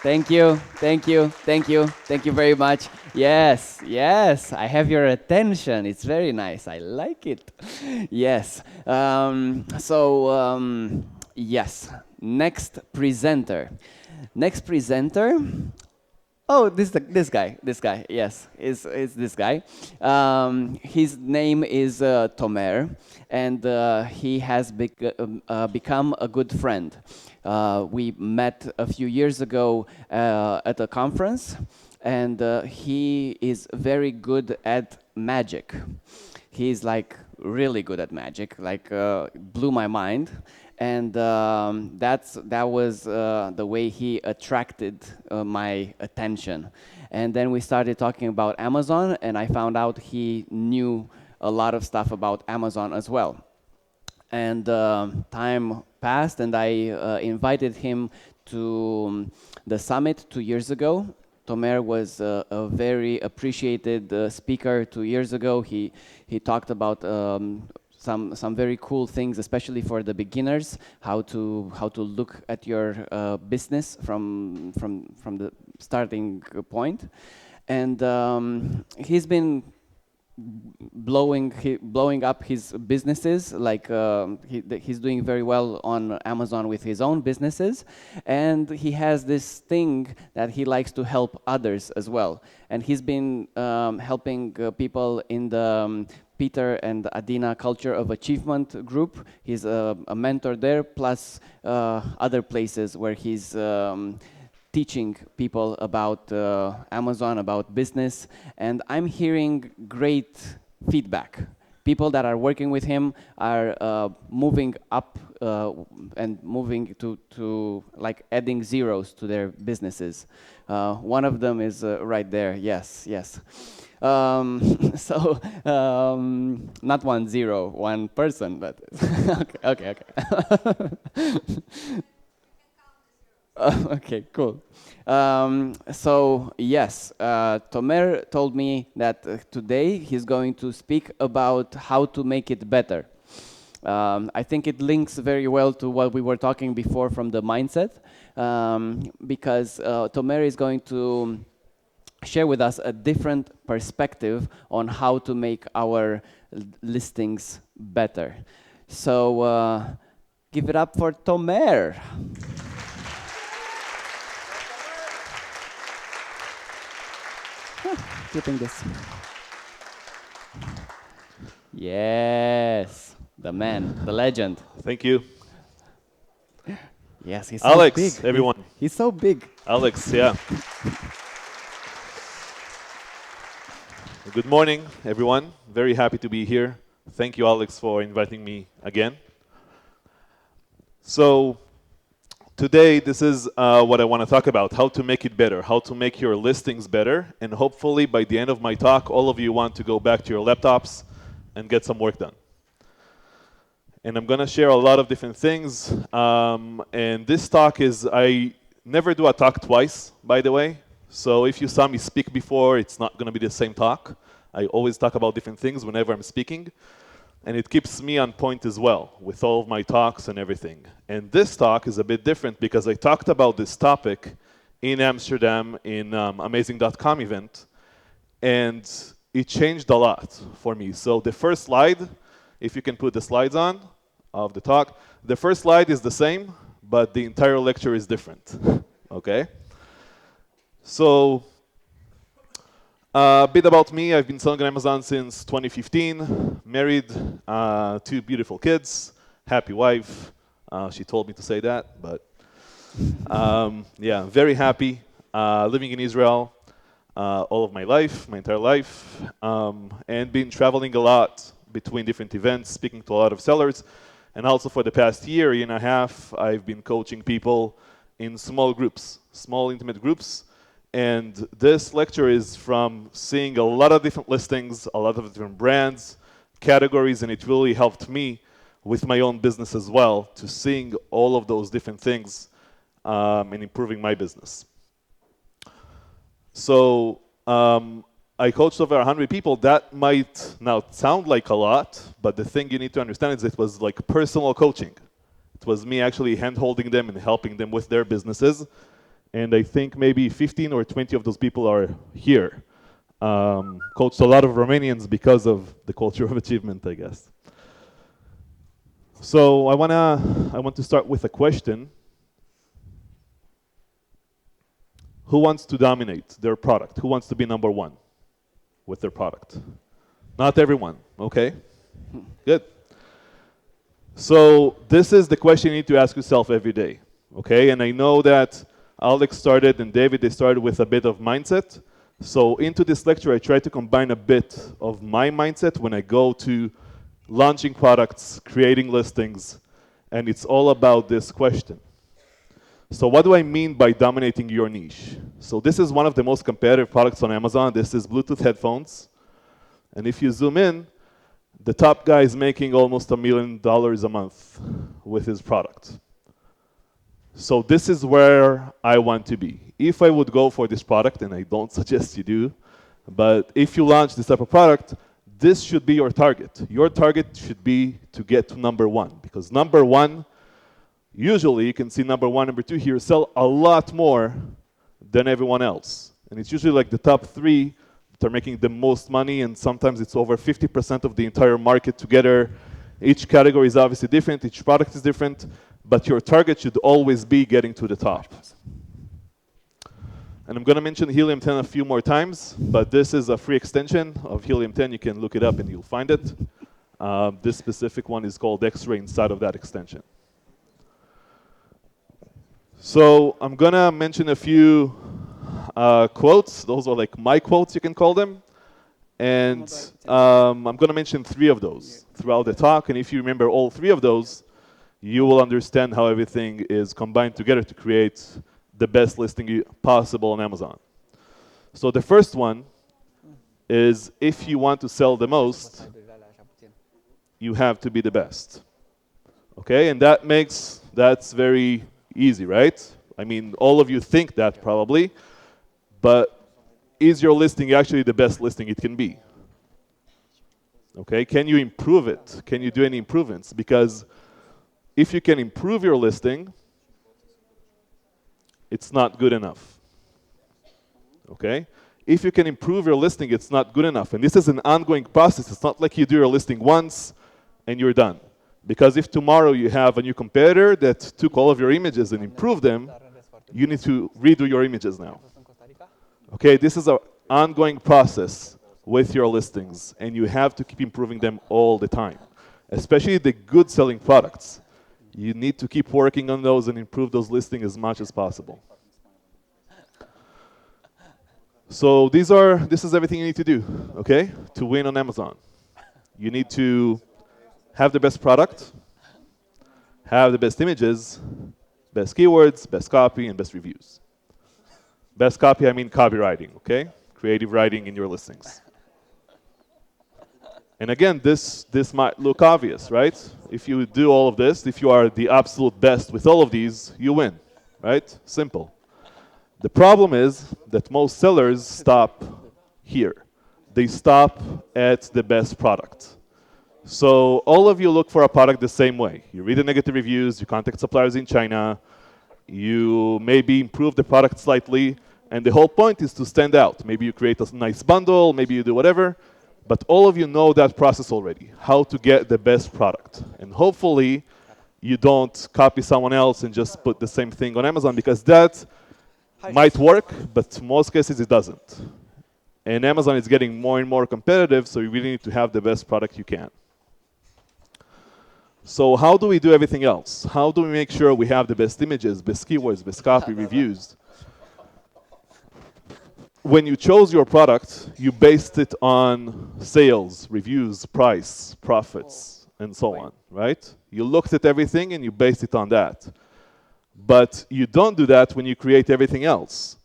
Thank you, thank you, thank you, thank you very much. Yes, yes, I have your attention. It's very nice. I like it. Yes. Yes. Next presenter. Next presenter. Oh, this guy. Yes, is this guy. His name is Tomer, and he has become a good friend. We met a few years ago at a conference, and he is very good at magic. He's like really good at magic, like blew my mind, and that was the way he attracted my attention. And then we started talking about Amazon, and I found out he knew a lot of stuff about Amazon as well. And time passed, and I invited him to the summit 2 years ago. Tomer was a very appreciated speaker 2 years ago. He talked about some very cool things, especially for the beginners, how to look at your business from the starting point. And he's been blowing up his businesses. Like he's doing very well on Amazon with his own businesses, and he has this thing that he likes to help others as well. And he's been helping people in the Peter and Adina Culture of Achievement group. He's a mentor there, plus other places where he's teaching people about Amazon, about business, and I'm hearing great feedback. People that are working with him are moving up and moving to like adding zeros to their businesses. One of them is right there. Yes, yes. Not 1 0, one person, but okay, okay. Okay, cool. Yes, Tomer told me that today he's going to speak about how to make it better. I think it links very well to what we were talking before from the mindset, because Tomer is going to share with us a different perspective on how to make our listings better. So give it up for Tomer. Flipping this. Yes, the man, the legend. Thank you. Yes, he's so big. Alex, everyone. He's so big. Alex, yeah. Good morning, everyone. Very happy to be here. Thank you, Alex, for inviting me again. So, today, this is what I want to talk about, how to make it better, how to make your listings better, and hopefully by the end of my talk, all of you want to go back to your laptops and get some work done. And I'm going to share a lot of different things, and this talk is, I never do a talk twice, by the way, so if you saw me speak before, it's not going to be the same talk. I always talk about different things whenever I'm speaking. And it keeps me on point as well with all of my talks and everything. And this talk is a bit different because I talked about this topic in Amsterdam in Amazing.com event, and it changed a lot for me. So the first slide, if you can put the slides on of the talk, the first slide is the same, but the entire lecture is different. Okay? So a bit about me, I've been selling on Amazon since 2015, married, 2 beautiful kids, happy wife. She told me to say that, but yeah, very happy, living in Israel all of my life, my entire life, and been traveling a lot between different events, speaking to a lot of sellers, and also for the past year and a half, I've been coaching people in small groups, small intimate groups. And this lecture is from seeing a lot of different listings, a lot of different brands, categories, and it really helped me with my own business as well to seeing all of those different things and improving my business. So I coached over 100 people. That might now sound like a lot, but the thing you need to understand is it was like personal coaching. It was me actually hand-holding them and helping them with their businesses. And I think maybe 15 or 20 of those people are here. Coached a lot of Romanians because of the culture of achievement, I guess. So I want to start with a question. Who wants to dominate their product? Who wants to be number one with their product? Not everyone, okay? Good. So this is the question you need to ask yourself every day, okay? And I know that Alex started and David, they started with a bit of mindset. So into this lecture, I try to combine a bit of my mindset when I go to launching products, creating listings, and it's all about this question. So what do I mean by dominating your niche? So this is one of the most competitive products on Amazon. This is Bluetooth headphones. And if you zoom in, the top guy is making almost $1 million a month with his product. So this is where I want to be. If I would go for this product, and I don't suggest you do, but if you launch this type of product, this should be your target. Your target should be to get to number one, because number one, usually you can see number one, number two here sell a lot more than everyone else. And it's usually like the top three that are making the most money, and sometimes it's over 50% of the entire market together. Each category is obviously different, each product is different, but your target should always be getting to the top. And I'm going to mention Helium 10 a few more times, but this is a free extension of Helium 10. You can look it up and you'll find it. This specific one is called X-Ray inside of that extension. So I'm going to mention a few quotes. Those are like my quotes, you can call them. And I'm going to mention 3 of those throughout the talk. And if you remember all 3 of those, you will understand how everything is combined together to create the best listing possible on Amazon. So the first one is, if you want to sell the most, you have to be the best. Okay, and that's very easy, right? I mean, all of you think that probably, but is your listing actually the best listing it can be? Okay, can you improve it? Can you do any improvements? Because if you can improve your listing, it's not good enough. Okay? If you can improve your listing, it's not good enough. And this is an ongoing process. It's not like you do your listing once and you're done. Because if tomorrow you have a new competitor that took all of your images and improved them, you need to redo your images now. Okay, this is an ongoing process with your listings, and you have to keep improving them all the time, especially the good selling products. You need to keep working on those and improve those listings as much as possible. So this is everything you need to do, okay, to win on Amazon. You need to have the best product, have the best images, best keywords, best copy, and best reviews. Best copy, I mean copywriting, okay? Creative writing in your listings. And again, this might look obvious, right? If you do all of this, if you are the absolute best with all of these, you win, right? Simple. The problem is that most sellers stop here. They stop at the best product. So all of you look for a product the same way. You read the negative reviews, you contact suppliers in China, you maybe improve the product slightly, and the whole point is to stand out. Maybe you create a nice bundle, maybe you do whatever, but all of you know that process already, how to get the best product. And hopefully you don't copy someone else and just put the same thing on Amazon, because that might work, but in most cases it doesn't. And Amazon is getting more and more competitive, so you really need to have the best product you can. So how do we do everything else? How do we make sure we have the best images, best keywords, best copy, reviews? When you chose your product, you based it on sales, reviews, price, profits, and so on, right? You looked at everything and you based it on that. But you don't do that when you create everything else.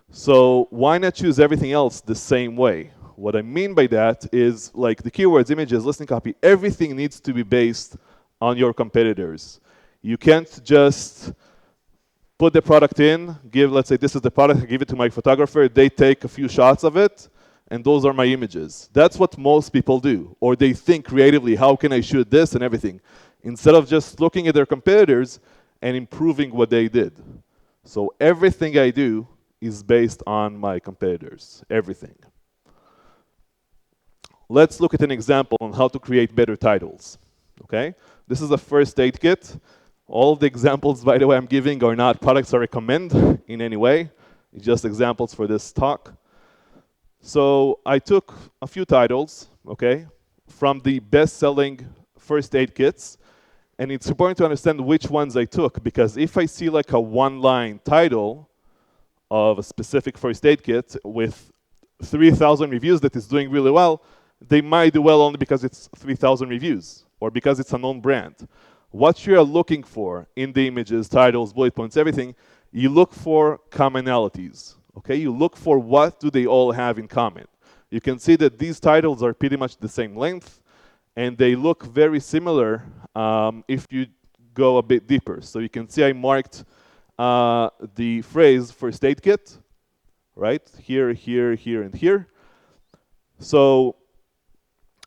So why not choose everything else the same way? What I mean by that is, like, the keywords, images, listing copy, everything needs to be based on your competitors. You can't just put the product in, let's say this is the product, I give it to my photographer, they take a few shots of it, and those are my images. That's what most people do. Or they think creatively, how can I shoot this and everything, instead of just looking at their competitors and improving what they did. So everything I do is based on my competitors, everything. Let's look at an example on how to create better titles. Okay, this is a first aid kit. All of the examples, by the way, I'm giving are not products I recommend in any way. It's just examples for this talk. So I took a few titles, okay, from the best-selling first aid kits, and it's important to understand which ones I took, because if I see like a one-line title of a specific first aid kit with 3,000 reviews that is doing really well, they might do well only because it's 3,000 reviews or because it's a known brand. What you are looking for in the images, titles, bullet points, everything, you look for commonalities. Okay, you look for what do they all have in common. You can see that these titles are pretty much the same length, and they look very similar if you go a bit deeper. So you can see I marked the phrase first aid kit, right? Here, here, here, and here. So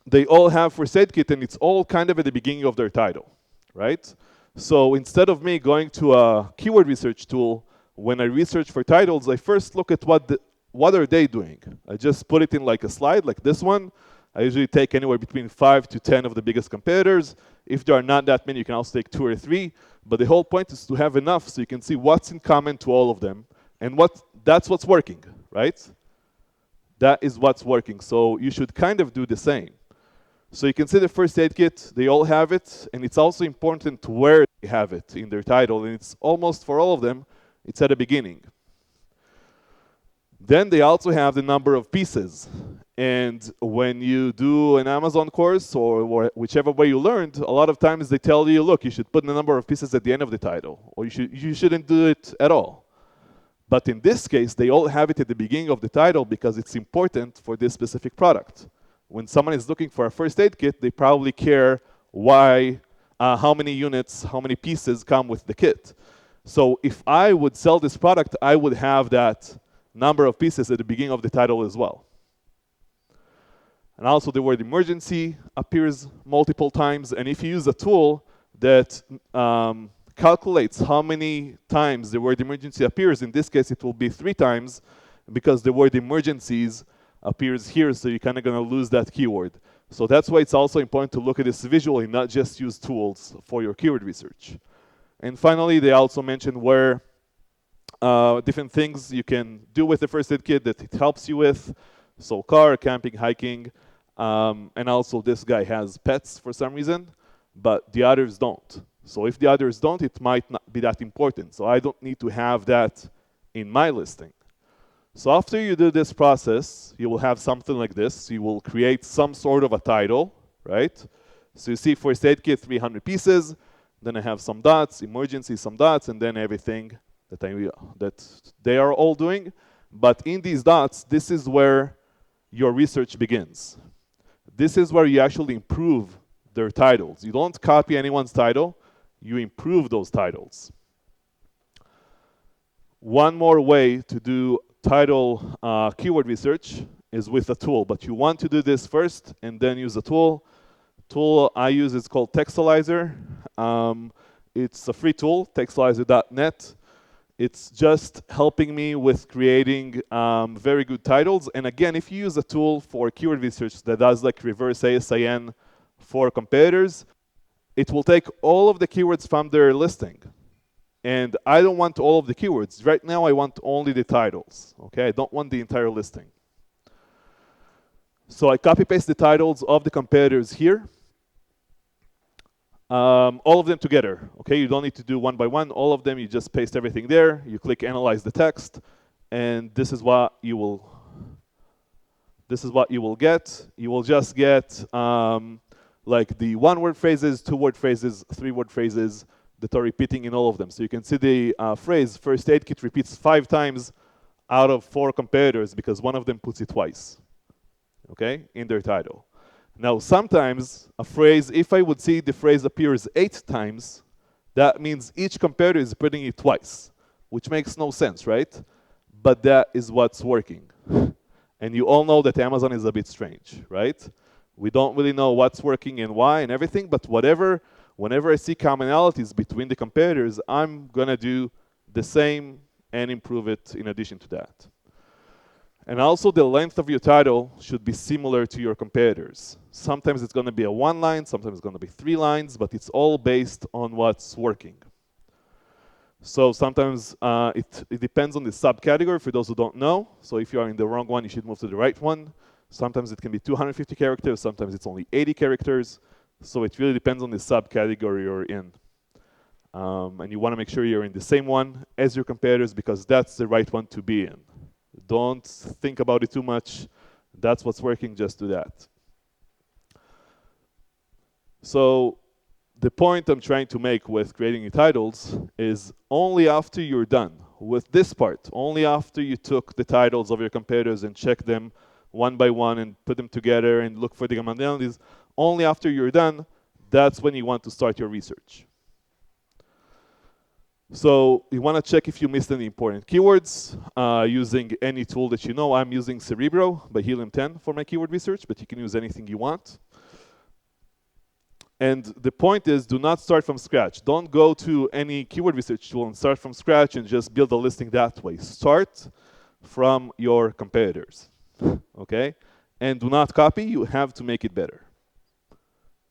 they all have first aid kit, and it's all kind of at the beginning of their title, right? So instead of me going to a keyword research tool, when I research for titles, I first look at what are they doing. I just put it in like a slide, like this one. I usually take anywhere between 5 to 10 of the biggest competitors. If there are not that many, you can also take 2 or 3. But the whole point is to have enough so you can see what's in common to all of them, and that's what's working, right? That is what's working. So you should kind of do the same. So you can see the first aid kit, they all have it, and it's also important where they have it in their title, and it's almost for all of them, it's at the beginning. Then they also have the number of pieces. And when you do an Amazon course or whichever way you learned, a lot of times they tell you, look, you should put the number of pieces at the end of the title, or you shouldn't do it at all. But in this case, they all have it at the beginning of the title because it's important for this specific product. When someone is looking for a first aid kit, they probably care why, how many units, how many pieces come with the kit. So if I would sell this product, I would have that number of pieces at the beginning of the title as well. And also the word emergency appears multiple times. And if you use a tool that calculates how many times the word emergency appears, in this case it will be 3 times, because the word emergencies appears here, so you're kind of going to lose that keyword. So that's why it's also important to look at this visually, not just use tools for your keyword research. And finally, they also mention where different things you can do with the first aid kit that it helps you with. So car, camping, hiking, and also this guy has pets for some reason, but the others don't. So if the others don't, it might not be that important. So I don't need to have that in my listing. So after you do this process, you will have something like this. You will create some sort of a title, right? So you see first aid kit, 300 pieces. Then I have some dots, emergency, some dots, and then everything that they are all doing. But in these dots, this is where your research begins. This is where you actually improve their titles. You don't copy anyone's title, you improve those titles. One more way to do title keyword research is with a tool, but you want to do this first and then use a tool. Tool I use is called Textualizer. It's a free tool, textualizer.net. It's just helping me with creating very good titles. And again, if you use a tool for keyword research that does like reverse ASIN for competitors, it will take all of the keywords from their listing. And I don't want all of the keywords. Right now, I want only the titles. Okay, I don't want the entire listing. So I copy-paste the titles of the competitors here. All of them together. Okay, you don't need to do one by one. All of them, you just paste everything there. You click Analyze the text, and this is what you will. This is what you will get. You will just get like the 1-word phrases, 2-word phrases, 3-word phrases that are repeating in all of them. So you can see the phrase first aid kit repeats 5 times out of 4 competitors because one of them puts it twice, okay, in their title. Now sometimes a phrase, if I would see the phrase appears 8 times, that means each competitor is putting it twice, which makes no sense, right? But that is what's working. And you all know that Amazon is a bit strange, right? We don't really know what's working and why and everything, but whenever I see commonalities between the competitors, I'm gonna do the same and improve it in addition to that. And also the length of your title should be similar to your competitors. Sometimes it's going to be a 1 line, sometimes it's going to be 3 lines, but it's all based on what's working. So sometimes it depends on the subcategory for those who don't know. So if you are in the wrong one, you should move to the right one. Sometimes it can be 250 characters, sometimes it's only 80 characters. So it really depends on the subcategory you're in. And you want to make sure you're in the same one as your competitors because that's the right one to be in. Don't think about it too much. That's what's working, just do that. So the point I'm trying to make with creating your titles is only after you're done with this part, only after you took the titles of your competitors and checked them one by one and put them together and look for the commonalities, only after you're done, that's when you want to start your research. So you want to check if you missed any important keywords using any tool that you know. I'm using Cerebro by Helium 10 for my keyword research, but you can use anything you want. And the point is, do not start from scratch. Don't go to any keyword research tool and start from scratch and just build a listing that way. Start from your competitors, okay? And do not copy, you have to make it better,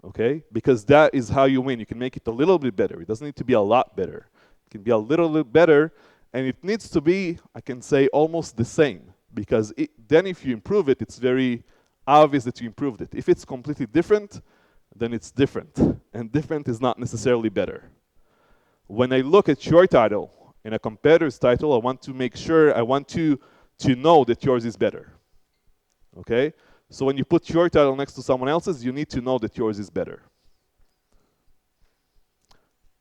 okay? Because that is how you win. You can make it a little bit better. It doesn't need to be a lot better. It can be a little bit better, and it needs to be, I can say, almost the same. Because then if you improve it, it's very obvious that you improved it. If it's completely different, then it's different. And different is not necessarily better. When I look at your title and a competitor's title, I want to make sure, I want to know that yours is better. Okay? So when you put your title next to someone else's, you need to know that yours is better.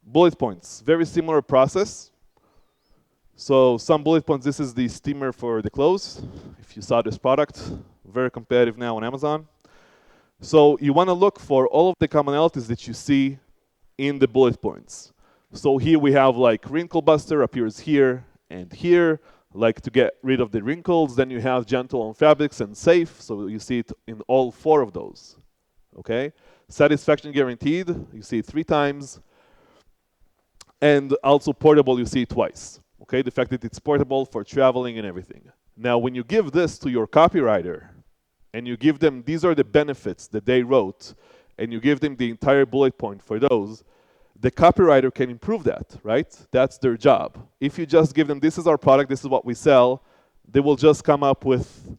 Bullet points, very similar process. So some bullet points, this is the steamer for the clothes. If you saw this product, very competitive now on Amazon. So you want to look for all of the commonalities that you see in the bullet points. So here we have like wrinkle buster appears here and here, like to get rid of the wrinkles. Then you have gentle on fabrics and safe. So you see it in all 4 of those. Okay? Satisfaction guaranteed, you see it 3 times. And also portable, you see it twice. Okay? The fact that it's portable for traveling and everything. Now, when you give this to your copywriter, and you give them, these are the benefits that they wrote, and you give them the entire bullet point for those, the copywriter can improve that, right? That's their job. If you just give them, this is our product, this is what we sell, they will just come up with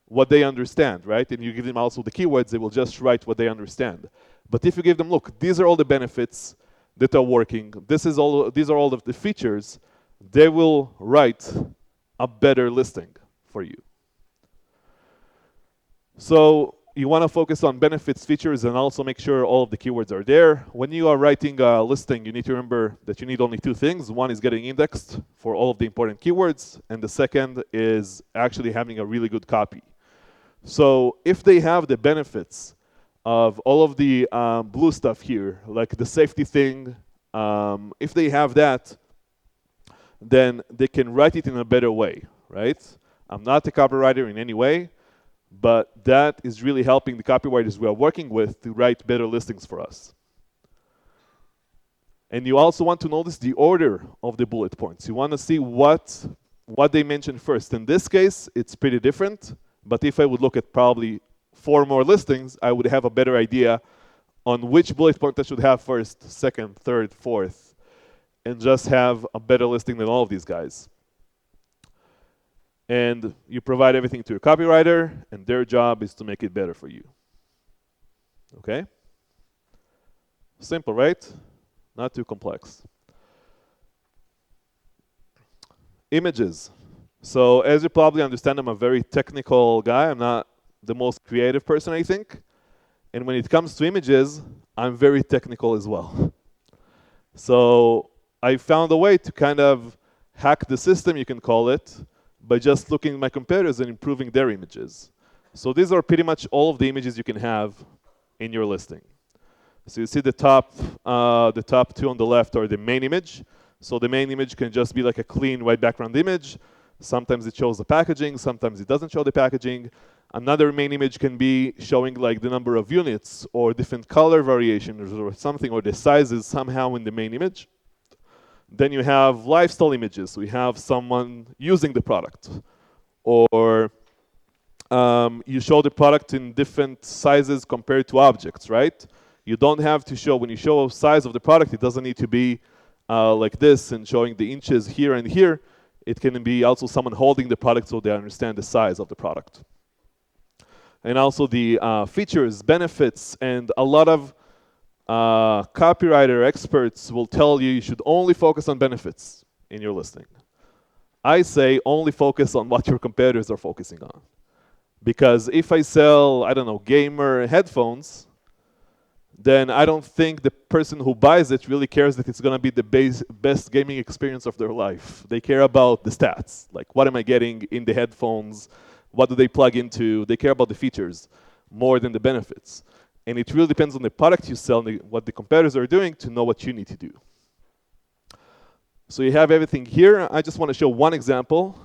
what they understand, right? And you give them also the keywords, they will just write what they understand. But if you give them, look, these are all the benefits that are working, these are all of the features, they will write a better listing for you. So you want to focus on benefits, features, and also make sure all of the keywords are there. When you are writing a listing, you need to remember that you need only 2 things. One is getting indexed for all of the important keywords, and the second is actually having a really good copy. So if they have the benefits of all of the blue stuff here, like the safety thing, if they have that, then they can write it in a better way, right? I'm not a copywriter in any way, but that is really helping the copywriters we are working with to write better listings for us. And you also want to notice the order of the bullet points. You want to see what they mentioned first. In this case, it's pretty different, but if I would look at probably 4 more listings, I would have a better idea on which bullet point I should have first, second, third, fourth, and just have a better listing than all of these guys. And you provide everything to your copywriter, and their job is to make it better for you. Okay? Simple, right? Not too complex. Images. So as you probably understand, I'm a very technical guy. I'm not the most creative person, I think. And when it comes to images, I'm very technical as well. So I found a way to kind of hack the system, you can call it, by just looking at my competitors and improving their images. So these are pretty much all of the images you can have in your listing. So you see the top 2 on the left are the main image. So the main image can just be like a clean white background image. Sometimes it shows the packaging, sometimes it doesn't show the packaging. Another main image can be showing like the number of units or different color variations or something, or the sizes somehow in the main image. Then you have lifestyle images. We have someone using the product. Or you show the product in different sizes compared to objects, right? You don't have to show, when you show a size of the product, it doesn't need to be like this and showing the inches here and here. It can be also someone holding the product so they understand the size of the product. And also the features, benefits, and a lot of copywriter experts will tell you should only focus on benefits in your listing. I say only focus on what your competitors are focusing on. Because if I sell, I don't know, gamer headphones, then I don't think the person who buys it really cares that it's going to be the best gaming experience of their life. They care about the stats, like what am I getting in the headphones, what do they plug into, they care about the features more than the benefits. And it really depends on the product you sell and what the competitors are doing to know what you need to do. So you have everything here. I just want to show one example,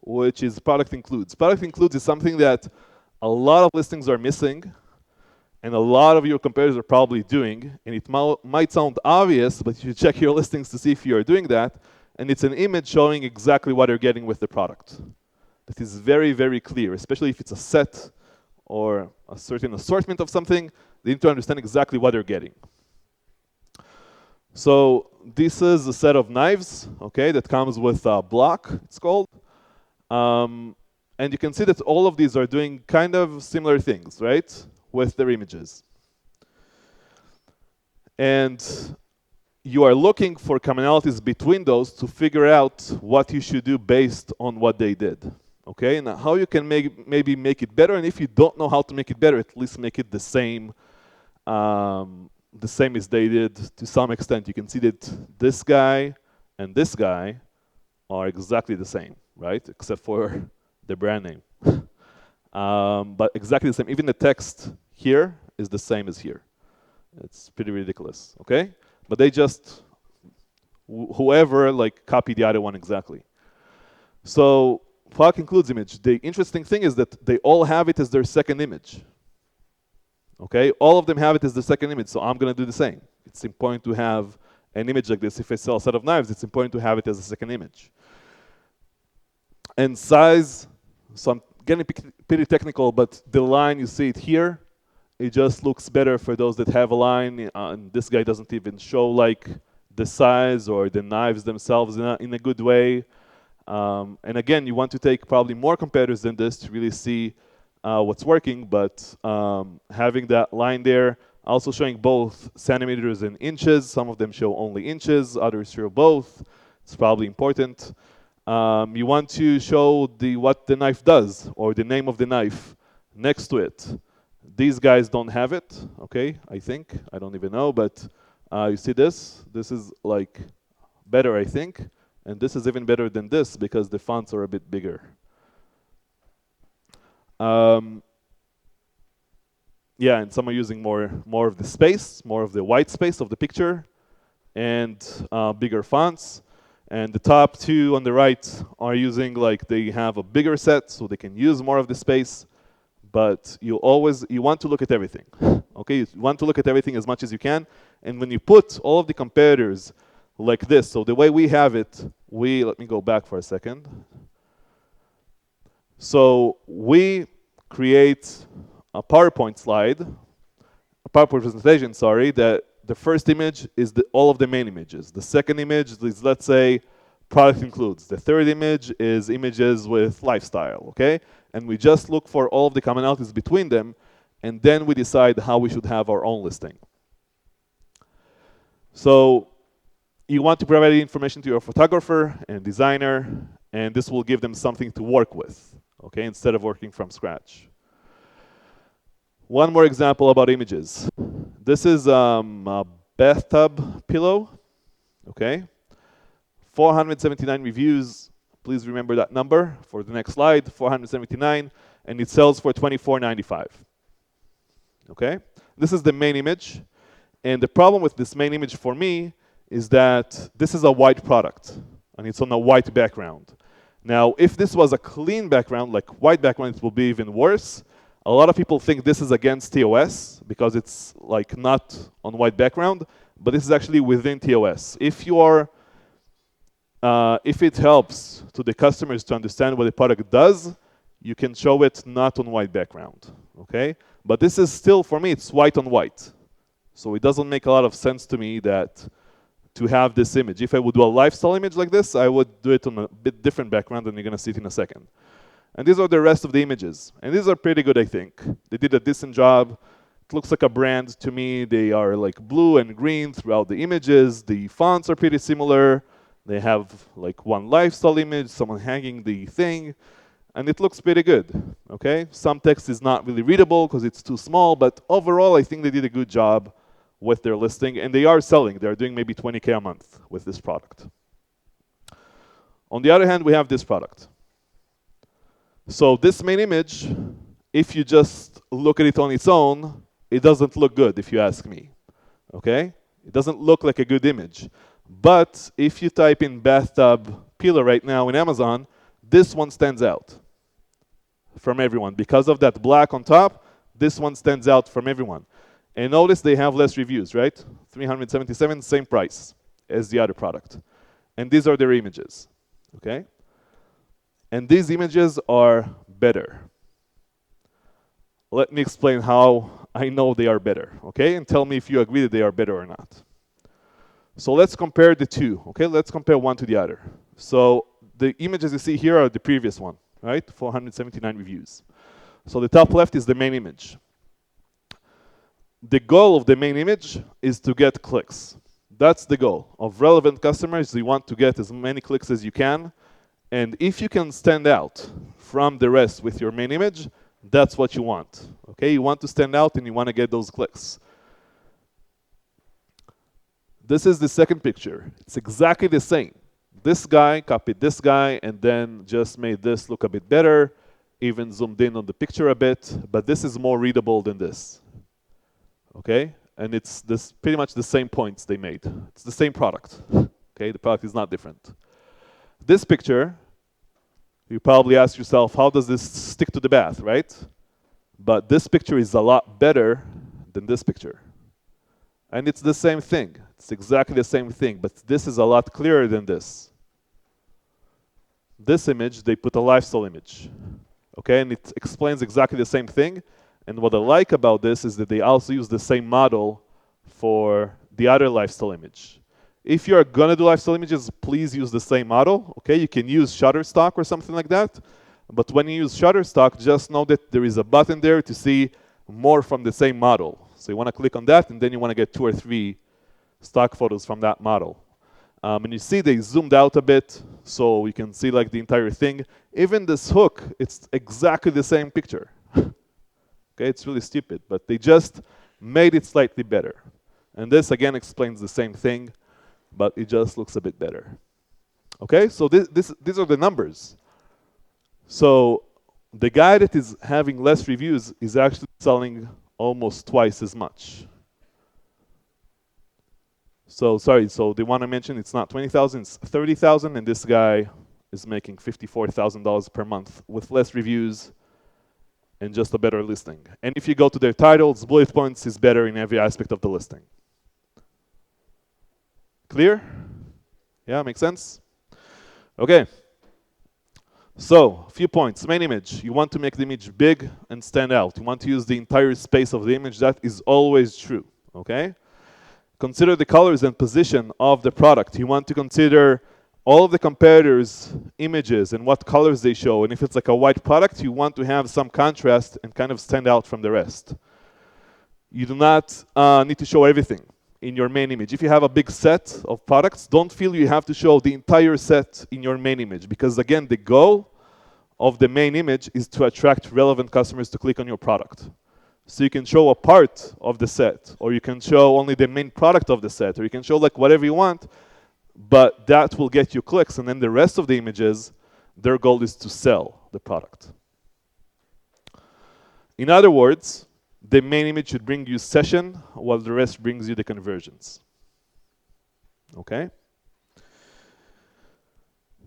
which is product includes. Product includes is something that a lot of listings are missing, and a lot of your competitors are probably doing. And it might sound obvious, but you should check your listings to see if you are doing that. And it's an image showing exactly what you're getting with the product. That is very, very clear, especially if it's a set or a certain assortment of something. They need to understand exactly what they're getting. So this is a set of knives, okay, that comes with a block, it's called. And you can see that all of these are doing kind of similar things, right, with their images. And you are looking for commonalities between those to figure out what you should do based on what they did. Okay, now how you can maybe make it better, and if you don't know how to make it better, at least make it the same as they did to some extent. You can see that this guy and this guy are exactly the same, right? Except for the brand name. But exactly the same. Even the text here is the same as here. It's pretty ridiculous, okay? But they just, whoever like copied the other one exactly. So product includes image. The interesting thing is that they all have it as their second image. Okay, all of them have it as the second image, so I'm going to do the same. It's important to have an image like this. If I sell a set of knives, it's important to have it as a second image. And size, so I'm getting pretty technical, but the line, you see it here, it just looks better for those that have a line, and this guy doesn't even show like the size or the knives themselves in a good way. And again, you want to take probably more competitors than this to really see what's working, but having that line there, also showing both centimeters and inches. Some of them show only inches, others show both. It's probably important. You want to show what the knife does, or the name of the knife next to it. These guys don't have it, okay, I think. I don't even know, but you see this? This is like better, I think. And this is even better than this because the fonts are a bit bigger. Yeah, and some are using more of the space, more of the white space of the picture, and bigger fonts. And the top two on the right are using, like, they have a bigger set, so they can use more of the space. But you want to look at everything. Okay, you want to look at everything as much as you can. And when you put all of the competitors like this, so the way we have it, let me go back for a second. So we create a PowerPoint slide, a PowerPoint presentation, sorry, that the first image is all of the main images. The second image is, let's say, product includes. The third image is images with lifestyle, okay? And we just look for all of the commonalities between them, and then we decide how we should have our own listing. So you want to provide information to your photographer and designer, and this will give them something to work with, okay, instead of working from scratch. One more example about images. This is a bathtub pillow, okay? 479 reviews. Please remember that number for the next slide, 479, and it sells for $24.95, okay? This is the main image, and the problem with this main image for me is that this is a white product, and it's on a white background. Now, if this was a clean background, like white background, it will be even worse. A lot of people think this is against TOS because it's like not on white background, but this is actually within TOS. If you are If it helps to the customers to understand what the product does, you can show it not on white background, okay? But this is still, for me, it's white on white. So it doesn't make a lot of sense to me that to have this image. If I would do a lifestyle image like this, I would do it on a bit different background, and you're gonna see it in a second. And these are the rest of the images. And these are pretty good, I think. They did a decent job. It looks like a brand to me. They are like blue and green throughout the images. The fonts are pretty similar. They have like one lifestyle image, someone hanging the thing, and it looks pretty good, okay? Some text is not really readable because it's too small, but overall I think they did a good job with their listing, and they are selling. They're doing maybe 20K a month with this product. On the other hand, we have this product. So this main image, if you just look at it on its own, it doesn't look good if you ask me, okay? It doesn't look like a good image. But if you type in bathtub pillow right now in Amazon, this one stands out from everyone. Because of that black on top, this one stands out from everyone. And notice they have less reviews, right? 377, same price as the other product. And these are their images, okay? And these images are better. Let me explain how I know they are better, okay? And tell me if you agree that they are better or not. So let's compare the two, okay? Let's compare one to the other. So the images you see here are the previous one, right? 479 reviews. So the top left is the main image. The goal of the main image is to get clicks. That's the goal of relevant customers. You want to get as many clicks as you can. And if you can stand out from the rest with your main image, that's what you want, okay? You want to stand out and you want to get those clicks. This is the second picture. It's exactly the same. This guy copied this guy and then just made this look a bit better, even zoomed in on the picture a bit, but this is more readable than this, okay? And it's this pretty much the same points they made. It's the same product, okay? The product is not different. This picture, you probably ask yourself, how does this stick to the bath, right? But this picture is a lot better than this picture. And it's the same thing. It's exactly the same thing, but this is a lot clearer than this. This image, they put a lifestyle image, okay? And it explains exactly the same thing. And what I like about this is that they also use the same model for the other lifestyle image. If you're gonna do lifestyle images, please use the same model, okay? You can use Shutterstock or something like that, but when you use Shutterstock, just know that there is a button there to see more from the same model. So you wanna click on that, and then you wanna get 2 or 3 stock photos from that model. And you see they zoomed out a bit, so you can see like the entire thing. Even this hook, it's exactly the same picture. Okay, it's really stupid, but they just made it slightly better. And this again explains the same thing, but it just looks a bit better. Okay, so these are the numbers. So the guy that is having less reviews is actually selling almost twice as much. So sorry, so they want to mention it's not 20,000, it's 30,000, and this guy is making $54,000 per month with less reviews and just a better listing. And if you go to their titles, bullet points is better in every aspect of the listing. Clear? Yeah, makes sense? Okay. So, a few points. Main image. You want to make the image big and stand out. You want to use the entire space of the image. That is always true, okay? Consider the colors and position of the product. You want to consider all of the competitors' images and what colors they show. And if it's like a white product, you want to have some contrast and kind of stand out from the rest. You do not need to show everything in your main image. If you have a big set of products, don't feel you have to show the entire set in your main image, because again, the goal of the main image is to attract relevant customers to click on your product. So you can show a part of the set, or you can show only the main product of the set, or you can show like whatever you want, but that will get you clicks, and then the rest of the images, their goal is to sell the product. In other words, the main image should bring you session, while the rest brings you the conversions. Okay?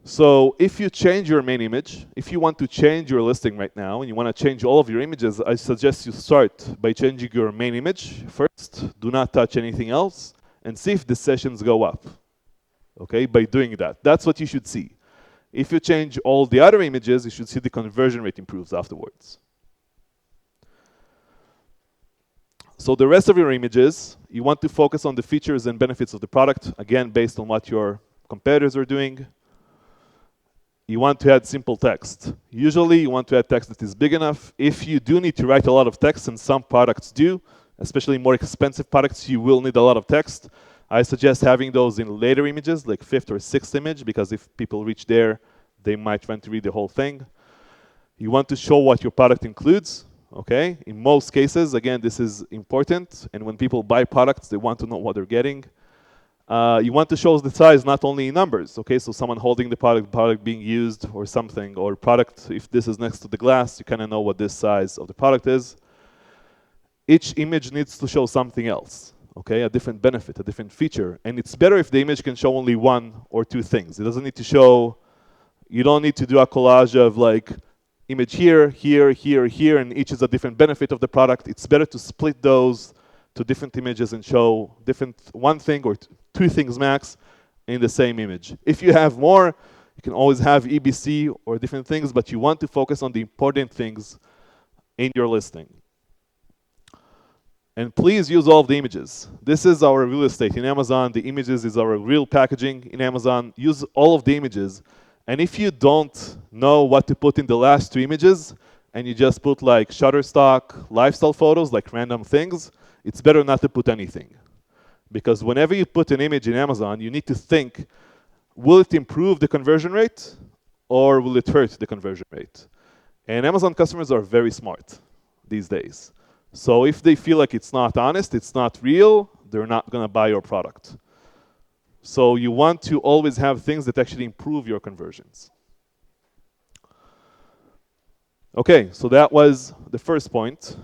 So if you change your main image, if you want to change your listing right now, and you want to change all of your images, I suggest you start by changing your main image first. Do not touch anything else, and see if the sessions go up. okay, by doing that. That's what you should see. If you change all the other images, you should see the conversion rate improves afterwards. So the rest of your images, you want to focus on the features and benefits of the product, again, based on what your competitors are doing. You want to add simple text. Usually, you want to add text that is big enough. If you do need to write a lot of text, and some products do, especially more expensive products, you will need a lot of text. I suggest having those in later images, like fifth or sixth image, because if people reach there, they might want to read the whole thing. You want to show what your product includes. Okay, in most cases, again, this is important. And when people buy products, they want to know what they're getting. You want to show the size not only in numbers. Okay, so someone holding the product being used or something, or product, if this is next to the glass, you kind of know what this size of the product is. Each image needs to show something else. Okay, a different benefit, a different feature. And it's better if the image can show only one or two things. It doesn't need to show, you don't need to do a collage of like, image here, here, here, here, and each is a different benefit of the product. It's better to split those to different images and show one thing or two things max in the same image. If you have more, you can always have EBC or different things, but you want to focus on the important things in your listing. And please use all of the images. This is our real estate in Amazon. The images is our real packaging in Amazon. Use all of the images. And if you don't know what to put in the last two images, and you just put like Shutterstock lifestyle photos, like random things, it's better not to put anything. Because whenever you put an image in Amazon, you need to think, will it improve the conversion rate, or will it hurt the conversion rate? And Amazon customers are very smart these days. So if they feel like it's not honest, it's not real, they're not going to buy your product. So you want to always have things that actually improve your conversions. Okay, so that was the first point.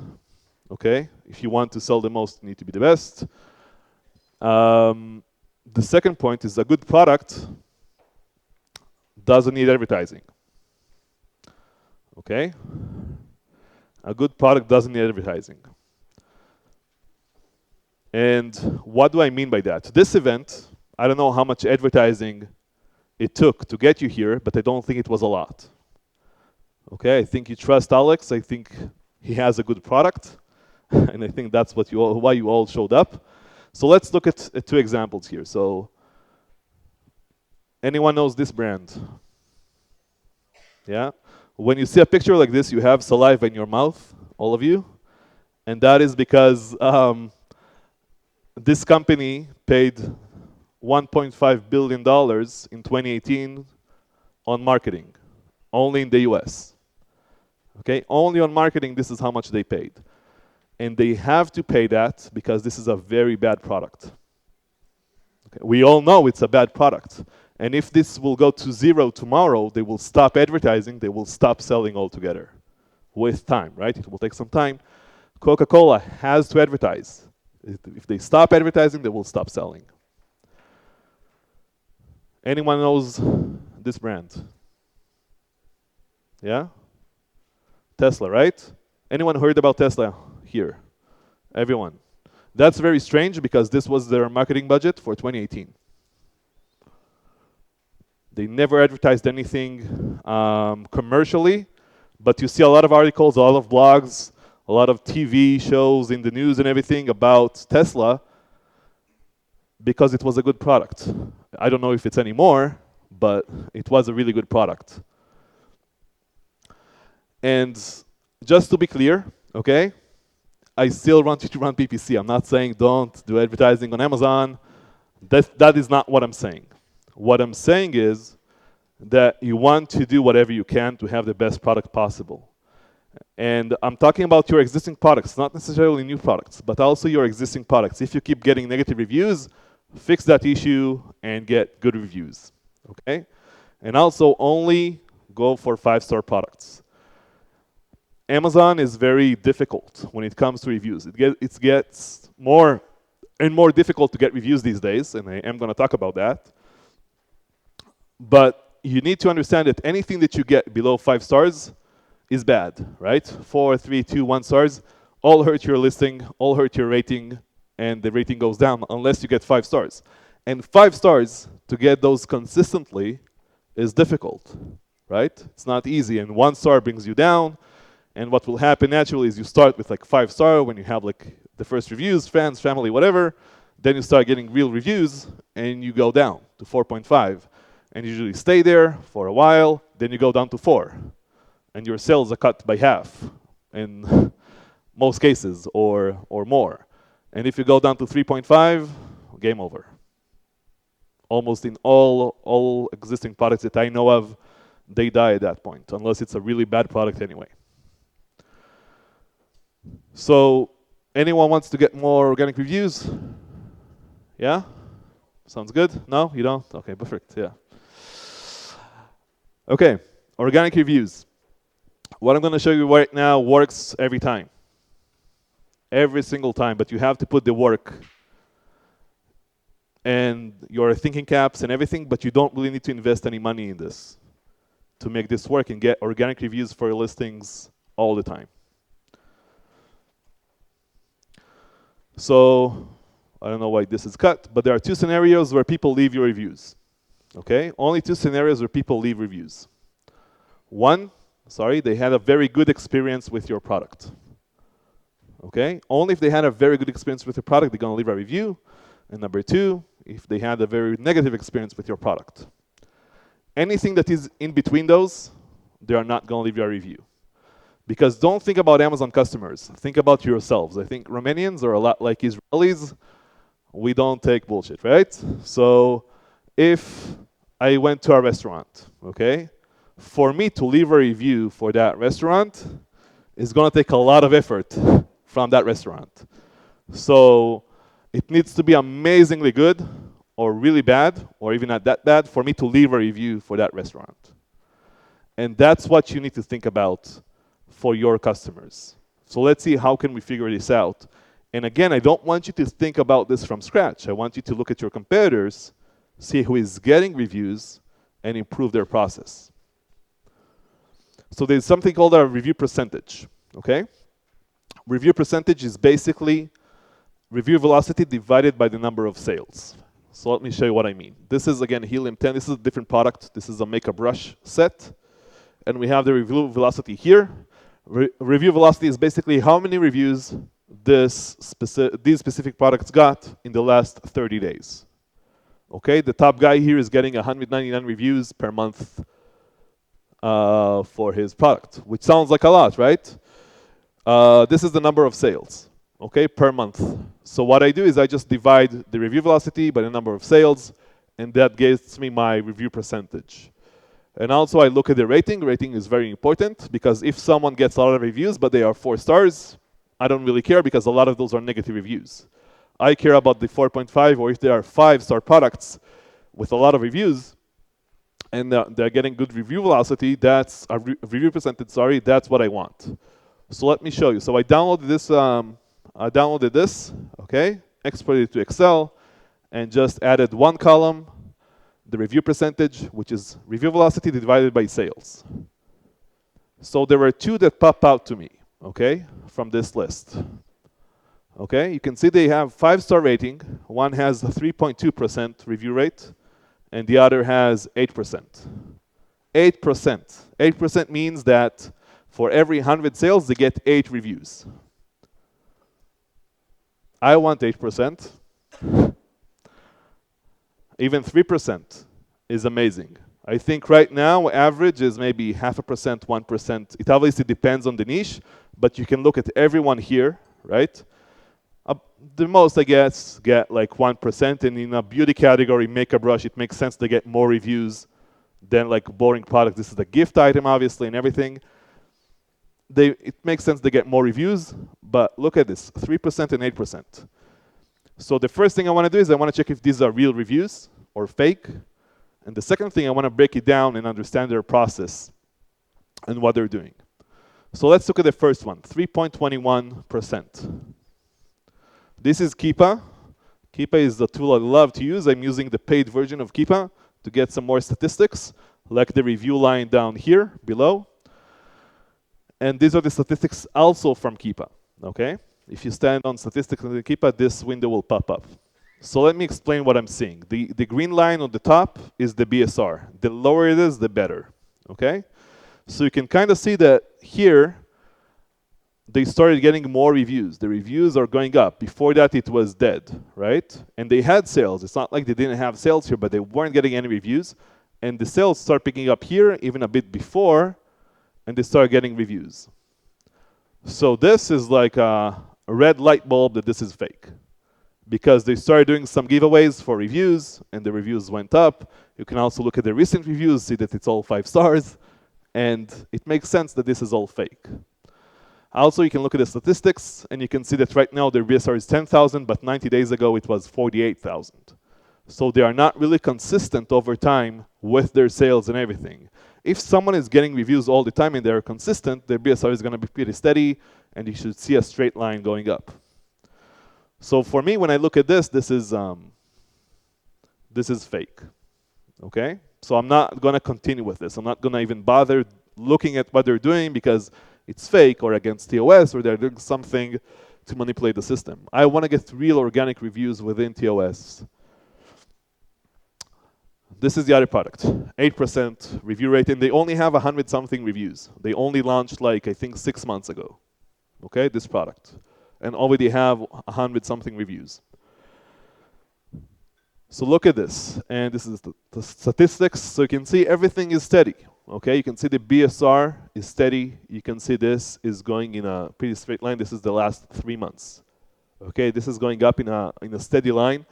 Okay, if you want to sell the most, you need to be the best. The second point is a good product doesn't need advertising. Okay? A good product doesn't need advertising. And what do I mean by that? This event, I don't know how much advertising it took to get you here, but I don't think it was a lot. Okay, I think you trust Alex. I think he has a good product. And I think that's what why you all showed up. So let's look at two examples here. So anyone knows this brand? Yeah? When you see a picture like this, you have saliva in your mouth, all of you. And that is because this company paid $1.5 billion in 2018 on marketing, only in the US. Okay, only on marketing, this is how much they paid. And they have to pay that because this is a very bad product. Okay, we all know it's a bad product. And if this will go to zero tomorrow, they will stop advertising, they will stop selling altogether. With time, right? It will take some time. Coca-Cola has to advertise. If they stop advertising, they will stop selling. Anyone knows this brand? Yeah? Tesla, right? Anyone heard about Tesla here? Everyone. That's very strange because this was their marketing budget for 2018. They never advertised anything commercially, but you see a lot of articles, a lot of blogs, a lot of TV shows in the news and everything about Tesla because it was a good product. I don't know if it's anymore, but it was a really good product. And just to be clear, okay, I still want you to run PPC. I'm not saying don't do advertising on Amazon. That is not what I'm saying. What I'm saying is that you want to do whatever you can to have the best product possible. And I'm talking about your existing products, not necessarily new products, but also your existing products. If you keep getting negative reviews, fix that issue and get good reviews, okay? And also only go for 5-star products. Amazon is very difficult when it comes to reviews. It gets more and more difficult to get reviews these days, and I am going to talk about that. But you need to understand that anything that you get below 5 stars is bad, right? 4, 3, 2, 1 stars, all hurt your listing, all hurt your rating, and the rating goes down unless you get 5 stars. And 5 stars to get those consistently is difficult, right? It's not easy, and 1 star brings you down. And what will happen naturally is you start with like 5 star when you have like the first reviews, friends, family, whatever. Then you start getting real reviews, and you go down to 4.5, and you usually stay there for a while. Then you go down to 4, and your sales are cut by half in most cases, or more. And if you go down to 3.5, game over. Almost in all existing products that I know of, they die at that point, unless it's a really bad product anyway. So, anyone wants to get more organic reviews? Yeah? Sounds good? No? You don't? Okay, perfect, yeah. Okay, organic reviews. What I'm going to show you right now works every time. Every single time, but you have to put the work and your thinking caps and everything, but you don't really need to invest any money in this to make this work and get organic reviews for your listings all the time. So, I don't know why this is cut, but there are 2 scenarios where people leave your reviews. Okay? Only 2 scenarios where people leave reviews. One, they had a very good experience with your product. Okay? Only if they had a very good experience with your product, they're going to leave a review. And number 2, if they had a very negative experience with your product. Anything that is in between those, they are not going to leave you a review. Because don't think about Amazon customers. Think about yourselves. I think Romanians are a lot like Israelis. We don't take bullshit, right? So if I went to a restaurant, okay, for me to leave a review for that restaurant is going to take a lot of effort from that restaurant. So it needs to be amazingly good or really bad or even not that bad for me to leave a review for that restaurant. And that's what you need to think about for your customers. So let's see how can we figure this out. And again, I don't want you to think about this from scratch. I want you to look at your competitors, see who is getting reviews, and improve their process. So there's something called a review percentage, okay? Review percentage is basically review velocity divided by the number of sales. So let me show you what I mean. This is, again, Helium 10. This is a different product. This is a make a brush set. And we have the review velocity here. Review velocity is basically how many reviews these specific products got in the last 30 days. Okay, the top guy here is getting 199 reviews per month for his product, which sounds like a lot, right? This is the number of sales, okay, per month. So what I do is I just divide the review velocity by the number of sales, and that gets me my review percentage. And also I look at the rating. Rating is very important because if someone gets a lot of reviews but they are 4 stars, I don't really care because a lot of those are negative reviews. I care about the 4.5, or if there are 5-star products with a lot of reviews and they're getting good review velocity, that's a review percentage, that's what I want. So let me show you. So I downloaded this, okay, exported it to Excel, and just added one column, the review percentage, which is review velocity divided by sales. So there were 2 that pop out to me, okay, from this list. Okay, you can see they have 5-star rating. One has a 3.2% review rate, and the other has 8%. 8%. 8% means that for every 100 sales, they get 8 reviews. I want 8%. Even 3% is amazing. I think right now, average is maybe 0.5%, 1%. It obviously depends on the niche, but you can look at everyone here, right? The most, I guess, get like 1%, and in a beauty category, makeup brush, it makes sense to get more reviews than like boring product. This is the gift item, obviously, and everything. It makes sense to get more reviews, but look at this, 3% and 8%. So the first thing I want to do is I want to check if these are real reviews or fake. And the second thing, I want to break it down and understand their process and what they're doing. So let's look at the first one, 3.21%. This is Keepa. Keepa is the tool I love to use. I'm using the paid version of Keepa to get some more statistics, like the review line down here below. And these are the statistics also from Keepa, okay? If you stand on statistics in Keepa, this window will pop up. So let me explain what I'm seeing. The green line on the top is the BSR. The lower it is, the better. Okay? So you can kind of see that here, they started getting more reviews. The reviews are going up. Before that, it was dead, right? And they had sales. It's not like they didn't have sales here, but they weren't getting any reviews. And the sales start picking up here, even a bit before, and they start getting reviews. So this is like a red light bulb that this is fake. Because they started doing some giveaways for reviews, and the reviews went up. You can also look at the recent reviews, see that it's all 5 stars, and it makes sense that this is all fake. Also, you can look at the statistics, and you can see that right now their BSR is 10,000, but 90 days ago it was 48,000. So they are not really consistent over time with their sales and everything. If someone is getting reviews all the time and they're consistent, their BSR is going to be pretty steady, and you should see a straight line going up. So for me, when I look at this, this is fake. Okay? So I'm not going to continue with this. I'm not going to even bother looking at what they're doing because it's fake or against TOS or they're doing something to manipulate the system. I want to get real organic reviews within TOS. This is the other product, 8% review rate, and they only have 100-something reviews. They only launched like, I think, 6 months ago, okay, this product, and already have 100-something reviews. So look at this, and this is the statistics. So you can see everything is steady, okay? You can see the BSR is steady. You can see this is going in a pretty straight line. This is the last 3 months, okay? This is going up in a steady line.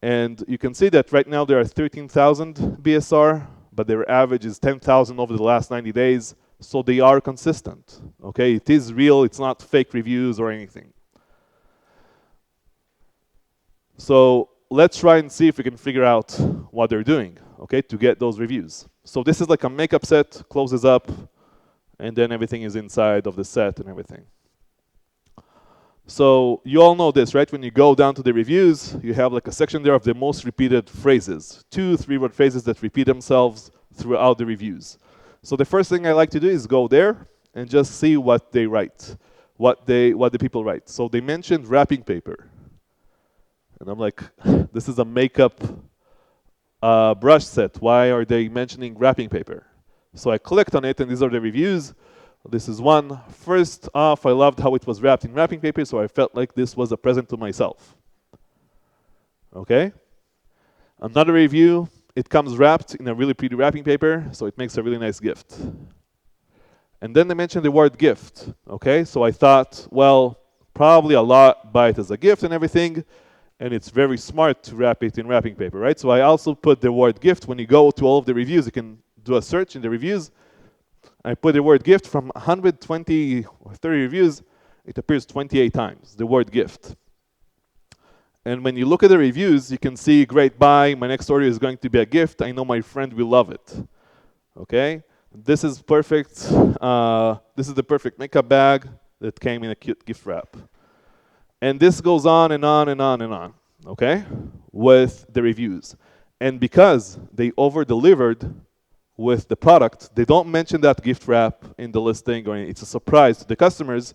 And you can see that right now there are 13,000 BSR, but their average is 10,000 over the last 90 days. So they are consistent, okay? It is real, it's not fake reviews or anything. So let's try and see if we can figure out what they're doing, okay, to get those reviews. So this is like a makeup set, closes up, and then everything is inside of the set and everything. So you all know this, right? When you go down to the reviews, you have like a section there of the most repeated phrases, 2, 3-word phrases that repeat themselves throughout the reviews. So the first thing I like to do is go there and just see what they write, what the people write. So they mentioned wrapping paper. And I'm like, this is a makeup brush set. Why are they mentioning wrapping paper? So I clicked on it, and these are the reviews. This is one. First off, I loved how it was wrapped in wrapping paper, so I felt like this was a present to myself. Okay? Another review, it comes wrapped in a really pretty wrapping paper, so it makes a really nice gift. And then they mentioned the word gift. Okay? So I thought, well, probably a lot buy it as a gift and everything, and it's very smart to wrap it in wrapping paper, right? So I also put the word gift. When you go to all of the reviews, you can do a search in the reviews. I put the word gift from 120 or 30 reviews, it appears 28 times, the word gift. And when you look at the reviews, you can see, great buy, my next order is going to be a gift, I know my friend will love it. Okay? This is perfect. This is the perfect makeup bag that came in a cute gift wrap. And this goes on and on and on and on, okay, with the reviews. And because they over-delivered with the product, they don't mention that gift wrap in the listing, or it's a surprise to the customers.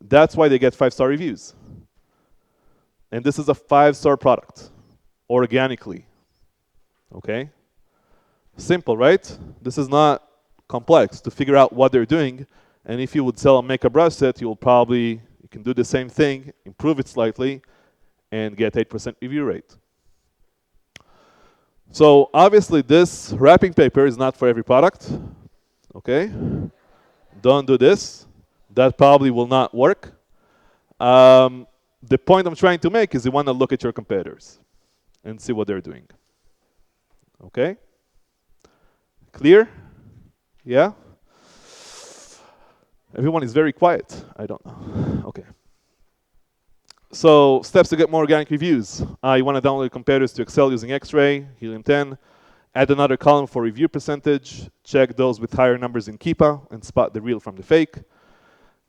That's why they get 5-star reviews. And this is a 5-star product, organically, okay? Simple, right? This is not complex to figure out what they're doing. And if you would sell a makeup brush set, you can do the same thing, improve it slightly, and get 8% review rate. So obviously this wrapping paper is not for every product, okay? Don't do this. That probably will not work. The point I'm trying to make is you want to look at your competitors and see what they're doing, okay? Clear? Yeah? Everyone is very quiet. I don't know. Okay. So steps to get more organic reviews. You want to download competitors to Excel using X-Ray, Helium 10. Add another column for review percentage. Check those with higher numbers in Keepa and spot the real from the fake.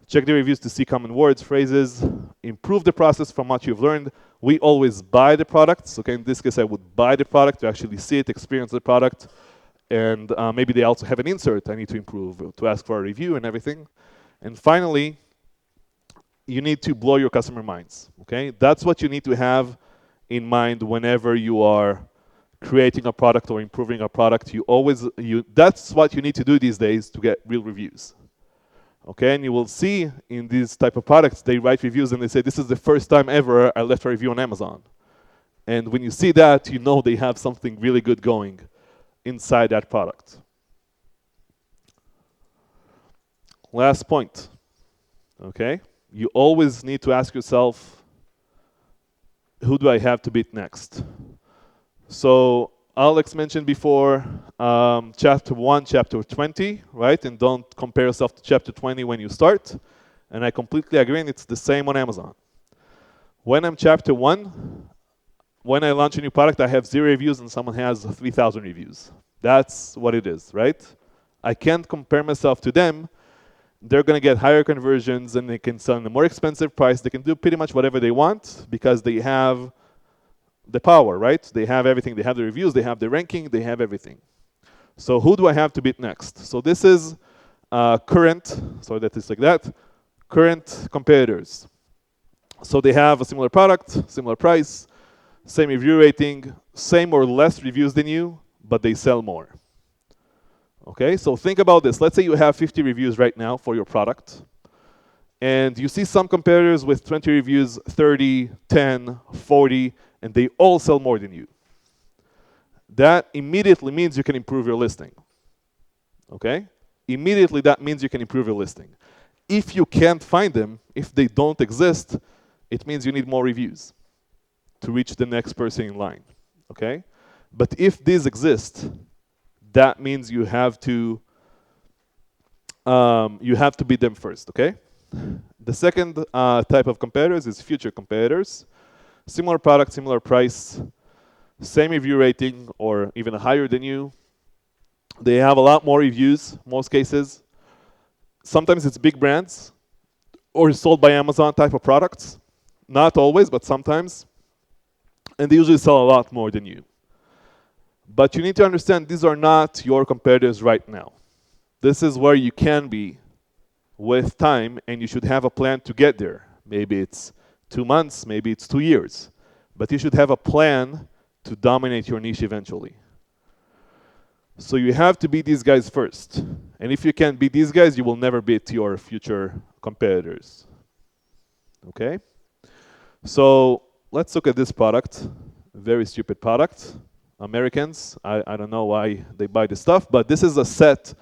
Check the reviews to see common words, phrases. Improve the process from what you've learned. We always buy the products. Okay, in this case, I would buy the product to actually see it, experience the product. And maybe they also have an insert I need to improve, to ask for a review and everything. And finally, you need to blow your customer minds, okay? That's what you need to have in mind whenever you are creating a product or improving a product. That's what you need to do these days to get real reviews. Okay, and you will see in these type of products, they write reviews and they say, this is the first time ever I left a review on Amazon. And when you see that, you know they have something really good going inside that product. Last point, okay? You always need to ask yourself, who do I have to beat next? So Alex mentioned before chapter 1, chapter 20, right? And don't compare yourself to chapter 20 when you start. And I completely agree, and it's the same on Amazon. When I'm chapter 1, when I launch a new product, I have 0 reviews and someone has 3,000 reviews. That's what it is, right? I can't compare myself to them. They're going to get higher conversions and they can sell in a more expensive price. They can do pretty much whatever they want because they have the power, right? They have everything. They have the reviews, they have the ranking, they have everything. So who do I have to beat next? So this is current, sorry that it's like that, current competitors. So they have a similar product, similar price, same review rating, same or less reviews than you, but they sell more. Okay, so think about this. Let's say you have 50 reviews right now for your product, and you see some competitors with 20 reviews, 30, 10, 40, and they all sell more than you. That immediately means you can improve your listing. Okay? Immediately that means you can improve your listing. If you can't find them, if they don't exist, it means you need more reviews to reach the next person in line. Okay? But if these exist, that means you have to beat them first, okay? The second type of competitors is future competitors. Similar product, similar price, same review rating, or even higher than you. They have a lot more reviews, most cases. Sometimes it's big brands, or sold by Amazon type of products. Not always, but sometimes. And they usually sell a lot more than you. But you need to understand these are not your competitors right now. This is where you can be with time, and you should have a plan to get there. Maybe it's 2 months, maybe it's 2 years. But you should have a plan to dominate your niche eventually. So you have to beat these guys first. And if you can't beat these guys, you will never beat your future competitors. Okay? So let's look at this product. Very stupid product. Americans, I don't know why they buy this stuff, but this is a set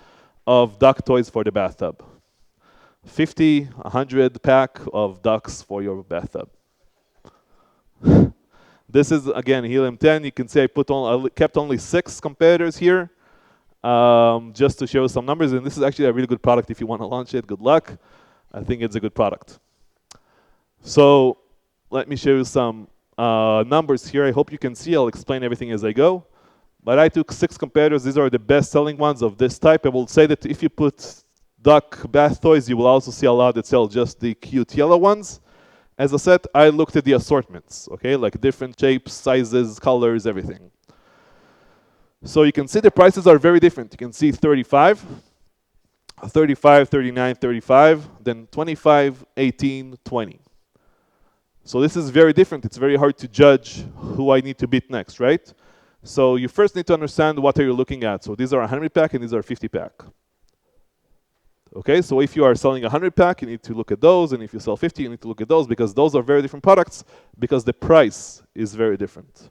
of duck toys for the bathtub. 50, 100 pack of ducks for your bathtub. This is, again, Helium 10. You can see I kept only 6 competitors here just to show some numbers. And this is actually a really good product if you want to launch it. Good luck. I think it's a good product. So let me show you some numbers here. I hope you can see. I'll explain everything as I go. But I took 6 competitors. These are the best-selling ones of this type. I will say that if you put duck bath toys, you will also see a lot that sell just the cute yellow ones. As I said, I looked at the assortments, okay, like different shapes, sizes, colors, everything. So you can see the prices are very different. You can see 35, 35, 39, 35, then 25, 18, 20. So this is very different. It's very hard to judge who I need to beat next, right? So you first need to understand what are you looking at. So these are 100 pack and these are 50 pack. Okay, so if you are selling 100 pack, you need to look at those, and if you sell 50, you need to look at those, because those are very different products, because the price is very different.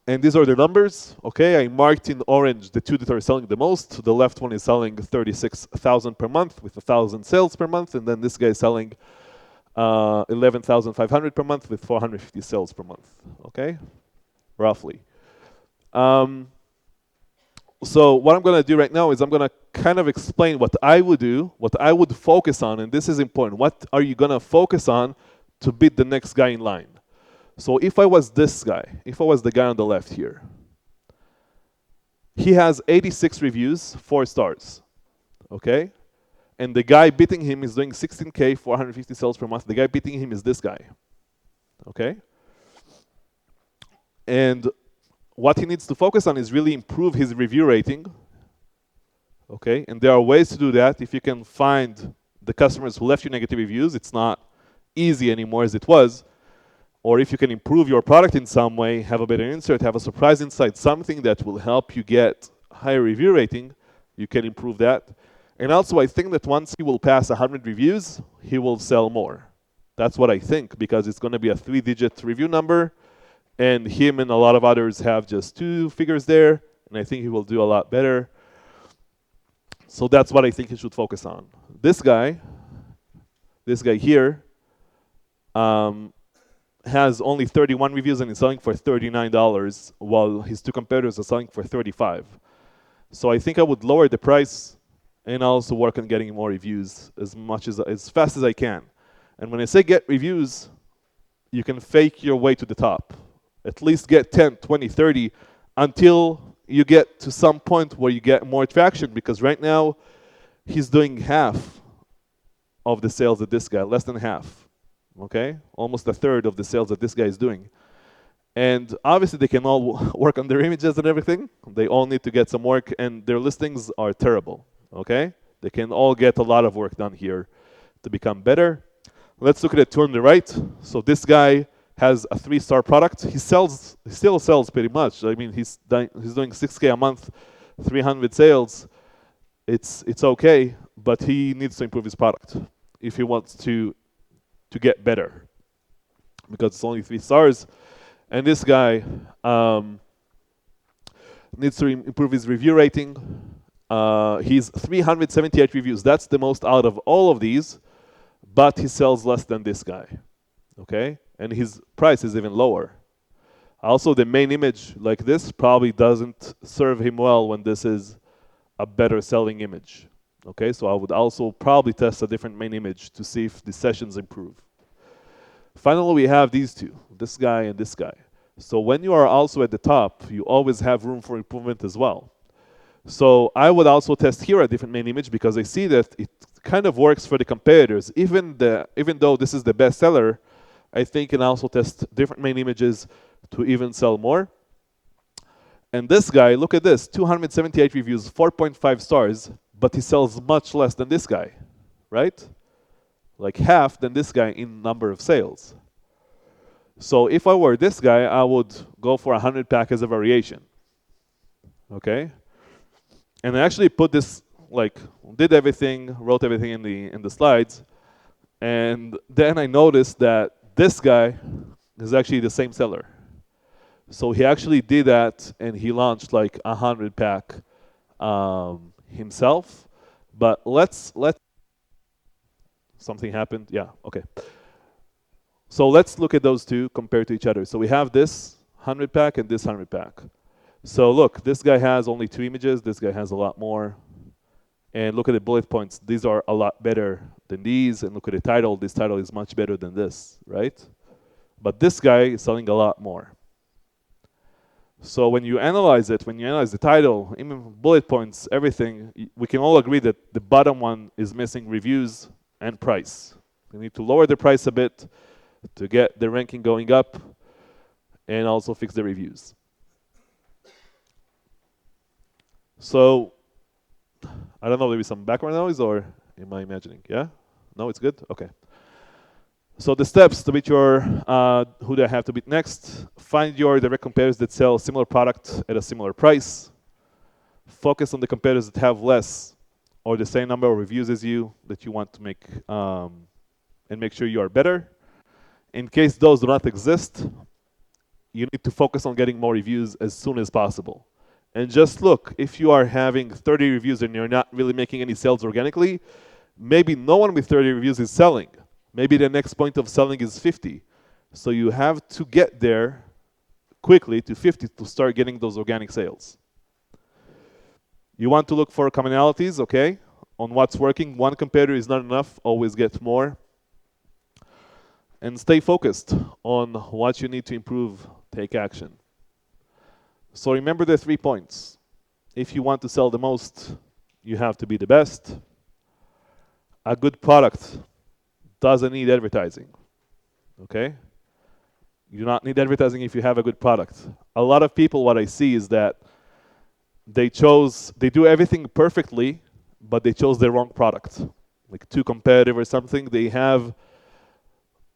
And these are the numbers. Okay, I marked in orange the 2 that are selling the most. The left one is selling 36,000 per month with 1,000 sales per month, and then this guy is selling 11,500 per month with 450 sales per month. Okay, roughly. So what I'm going to do right now is I'm going to kind of explain what I would do, what I would focus on, and this is important. What are you going to focus on to beat the next guy in line? So if I was this guy, if I was the guy on the left here, he has 86 reviews, 4 stars, okay? And the guy beating him is doing 16K, 450 sales per month. The guy beating him is this guy, okay? And what he needs to focus on is really improve his review rating, okay? And there are ways to do that. If you can find the customers who left you negative reviews, it's not easy anymore as it was. or if you can improve your product in some way, have a better insert, have a surprise inside, something that will help you get higher review rating, you can improve that. And also, I think that once he will pass 100 reviews, he will sell more. That's what I think, because it's going to be a 3-digit review number, and him and a lot of others have just 2 figures there, and I think he will do a lot better. So that's what I think he should focus on. This guy here, has only 31 reviews and is selling for $39, while his 2 competitors are selling for $35. So I think I would lower the price and also work on getting more reviews as fast as I can. And when I say get reviews, you can fake your way to the top. At least get 10, 20, 30 until you get to some point where you get more traction, because right now he's doing half of the sales that this guy, less than half. Okay, almost a third of the sales that this guy is doing. And obviously they can all work on their images and everything. They all need to get some work, and their listings are terrible. Okay, they can all get a lot of work done here to become better. Let's look at it on the right. So this guy has a 3-star product. He still sells pretty much. I mean, he's doing $6K a month, 300 sales. It's okay, but he needs to improve his product if he wants to get better, because it's only 3 stars. And this guy needs to improve his review rating. He's 378 reviews. That's the most out of all of these, but he sells less than this guy. Okay, and his price is even lower. Also, the main image like this probably doesn't serve him well when this is a better selling image. Okay, so I would also probably test a different main image to see if the sessions improve. Finally, we have these two, this guy and this guy. So when you are also at the top, you always have room for improvement as well. So I would also test here a different main image, because I see that it kind of works for the competitors. Even though this is the best seller, I think you can also test different main images to even sell more. And this guy, look at this, 278 reviews, 4.5 stars, but he sells much less than this guy, right? Like half than this guy in number of sales. So if I were this guy, I would go for 100 pack as a variation. Okay? And I actually put this, like, did everything, wrote everything in the slides, and then I noticed that this guy is actually the same seller. So he actually did that, and he launched like 100 pack himself. But let's something happened. Yeah, okay. So let's look at those two compared to each other. So we have this 100 pack and this 100 pack. So look, this guy has only 2 images. This guy has a lot more. And look at the bullet points. These are a lot better than these. And look at the title. This title is much better than this, right? But this guy is selling a lot more. So when you analyze it, when you analyze the title, even bullet points, everything, we can all agree that the bottom one is missing reviews and price. We need to lower the price a bit to get the ranking going up, and also fix the reviews. So, I don't know, maybe some background noise, or am I imagining? Yeah? No, it's good? Okay. So the steps to beat your, who do I have to beat next? Find your direct competitors that sell similar product at a similar price. Focus on the competitors that have less or the same number of reviews as you that you want to make, and make sure you are better. In case those do not exist, you need to focus on getting more reviews as soon as possible. And just look, if you are having 30 reviews and you're not really making any sales organically, maybe no one with 30 reviews is selling. Maybe the next point of selling is 50. So you have to get there quickly to 50 to start getting those organic sales. You want to look for commonalities, okay, on what's working. One competitor is not enough, always get more. And stay focused on what you need to improve, take action. So remember the 3 points. If you want to sell the most, you have to be the best. A good product doesn't need advertising, okay? You do not need advertising if you have a good product. A lot of people, what I see is that they do everything perfectly, but they chose the wrong product. Like too competitive or something. They have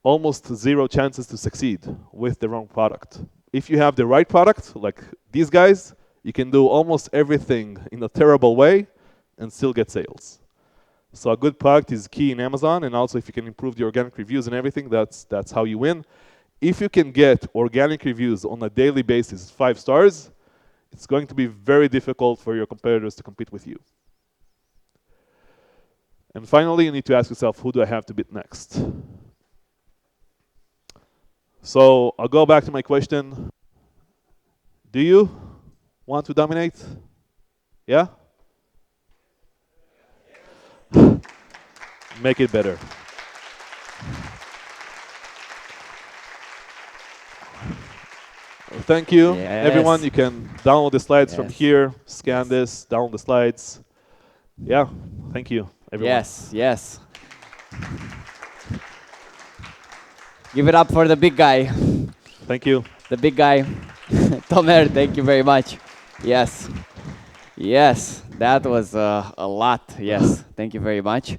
almost zero chances to succeed with the wrong product. If you have the right product, like these guys, you can do almost everything in a terrible way and still get sales. So a good product is key in Amazon, and also if you can improve the organic reviews and everything, that's how you win. If you can get organic reviews on a daily basis, 5 stars, it's going to be very difficult for your competitors to compete with you. And finally, you need to ask yourself, who do I have to beat next? So I'll go back to my question. Do you want to dominate? Yeah? Make it better. Thank you, everyone. Yes. You can download the slides from Yes. here, scan Yes. this, download the slides. Yeah, thank you, everyone. Yes, yes. Give it up for the big guy. Thank you. The big guy. Tomer, thank you very much. Yes. Yes, that was a lot. Yes, thank you very much.